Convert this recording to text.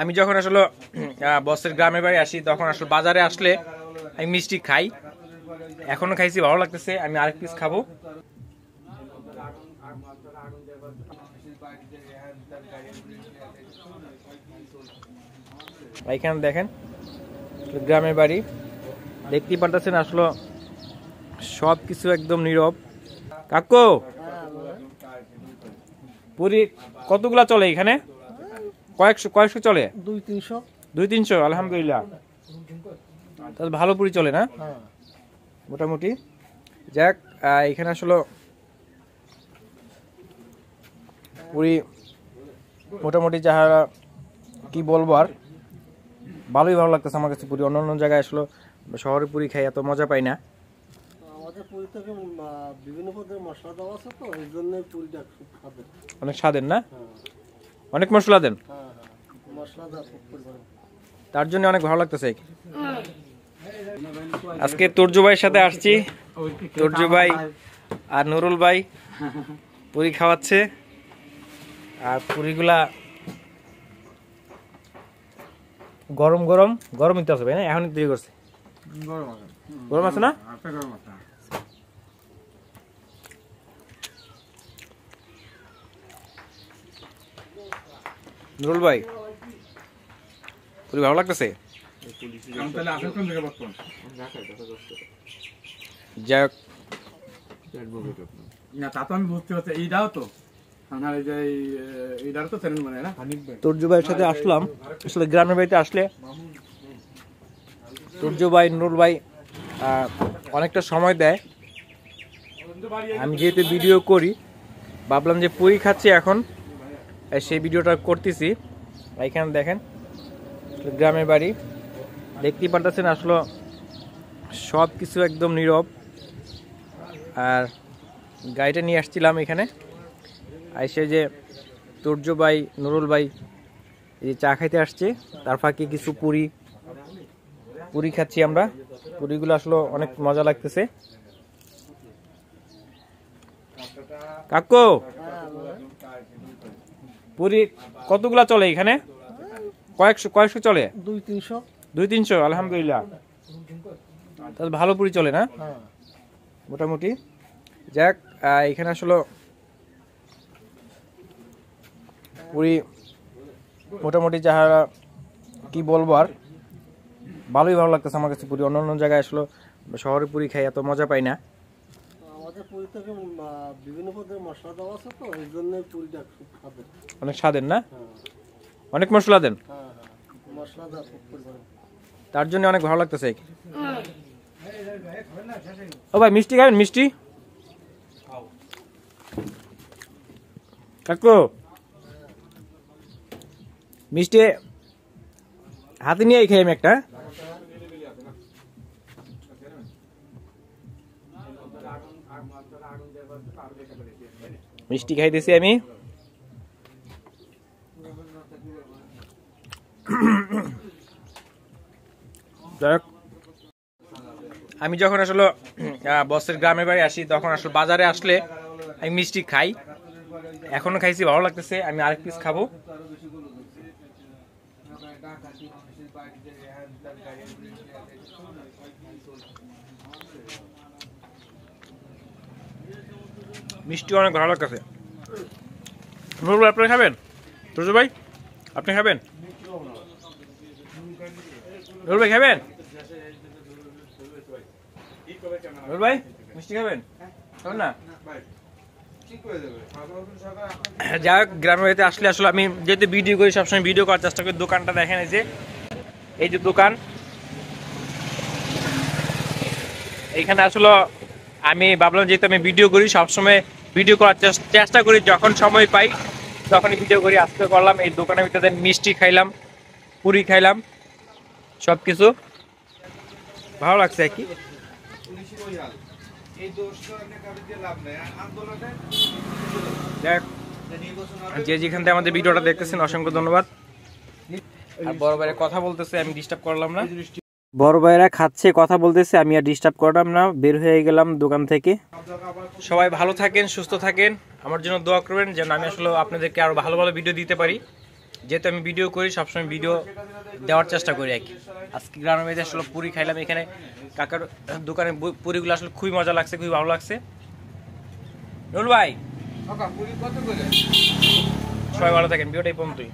আমি যখন আসলে বসের গ্রামের বাড়ি আসি তখন আসলে বাজারে আসলে আমি মিষ্টি খাই। এখনো খাইছি, ভালো লাগতেছে। আমি আরেক পিস খাবো। এখানে দেখেন গ্রামের বাড়ি, দেখতেই পারতেছেন আসলে সবকিছু একদম নীরব। কাকু, পুরি কতগুলা চলে এখানে? কয়েকশো চলে? 200-300। আলহামদুলিল্লাহ, তাহলে ভালো পুরি চলে না? মোটামুটি। যাক, এখানে আসলে পুরি মোটামুটি যারা কি বলবো, আর ভালোই ভালো লাগতেছে আমার কাছে পুরি। অন্য জায়গায় আসলে শহরে পুরি খাই, এত মজা পাই না। অনেক স্বাদের না? অনেক মশলা দেন, তার জন্য অনেক ভালো লাগতেছে। আজকে তুর্জু ভাইয়ের সাথে আসছি। তুর্জু ভাই আর নুরুল ভাই পুরি খাওয়াচ্ছে। আর পুরিগুলা গরম গরম গরম নিতে আছে ভাই না? এখন তৈরি করছে, গরম আছে না? নুরুল ভাই, পুরি ভালো লাগতেছে? যাক, তুর্জু ভাইয়ের সাথে আসলাম। আসলে গ্রামের বাড়িতে আসলে তুর্জু ভাই, নুরুল ভাই অনেকটা সময় দেয়। আমি যেহেতু ভিডিও করি, ভাবলাম যে পুরি খাচ্ছি এখন, সেই ভিডিওটা করতেছি। এখানে দেখেন গ্রামের বাড়ি, দেখতেই পারতেছেন আসলে সব কিছু একদম নীরব। আর গাড়িটা নিয়ে আসছিলাম এখানে, এসে যে তুর্জু ভাই, নুরুল ভাই এই চা খাইতে আসছে, তার ফাঁকে কিছু পুরি খাচ্ছি আমরা। পুরিগুলো আসলে অনেক মজা লাগতেছে। কাকু, পুরি কতগুলা চলে এখানে? কয়েকশো চলে? 200-300। আলহামদুলিল্লাহ, তাহলে ভালো পুরি চলে না? মোটামুটি। যাক, এখানে আসলে পুরি মোটামুটি যারা কি বলবো, আর ভালোই ভালো লাগতেছে আমার কাছে পুরি। অন্য জায়গায় আসলে শহরে পুরি খাই, এত মজা পাই না। অনেক স্বাদের না? অনেক মশলা দেন, তার জন্য অনেক ভালো লাগতেছে। ও ভাই, মিষ্টি খাবেন? মিষ্টি কাকু, মিষ্টি হাতে নিয়ে খাই আমি একটা। মিষ্টি খাইতেছি আমি। আমি যখন আসলে বসের গ্রামের বাড়ি আসি তখন আসলে বাজারে আসলে আমি মিষ্টি খাই। এখনো খাইছি, ভালো লাগতেছে। আমি আরেক পিস খাবো। মিষ্টি অনেক ভালো লাগতেছে। নুরুল ভাই, আপনি খাবেন? তুর্জু ভাই, আপনি খাবেন? নুরুল ভাই খাবেন? নুরুল ভাই, মিষ্টি খাবেন? খাবেন না? যাক, গ্রামের বাড়িতে আসলে আমি যেহেতু ভিডিও করি, সবসময় ভিডিও করার চেষ্টা করি। দোকানটা দেখেন, এই যে দোকান, এইখানে আসলে আমি ভাবলাম যেহেতু আমি ভিডিও করি, সবসময় ভিডিও করার চেষ্টা করি, যখন সময় পাই তখনই ভিডিও করি। আজকে করলাম। এই দোকানের ভিতরে মিষ্টি খাইলাম, পুরি খাইলাম, সবকিছু ভালো লাগছে আর কি। যে যেখান থেকে আমাদের ভিডিওটা দেখতেছেন অসংখ্য ধন্যবাদ। আর বড় ভাইরা কথা বলতেছে, আমি ডিস্টার্ব করলাম না। বড় ভাইরা খাচ্ছে, কথা বলতেছে, আমি আর ডিস্টার্ব করলাম না, বের হয়ে গেলাম দোকান থেকে। সবাই ভালো থাকেন, সুস্থ থাকেন, আমার জন্য দোয়া করবেন যেন আমি আসলে আপনাদেরকে আরো ভালো ভালো ভিডিও দিতে পারি। যেহেতু আমি ভিডিও করি সবসময় ভিডিও দেওয়ার চেষ্টা করি আর কি। আজকে গ্রামের মেয়েদের আসলে পুরি খাইলাম এখানে, কাকার দোকানে পুরিগুলো আসলে খুবই মজা লাগছে, খুবই ভালো লাগছে। নুরুল ভাই সবাই ভালো থাকেন, ভিডিওটা এই পর্যন্তই।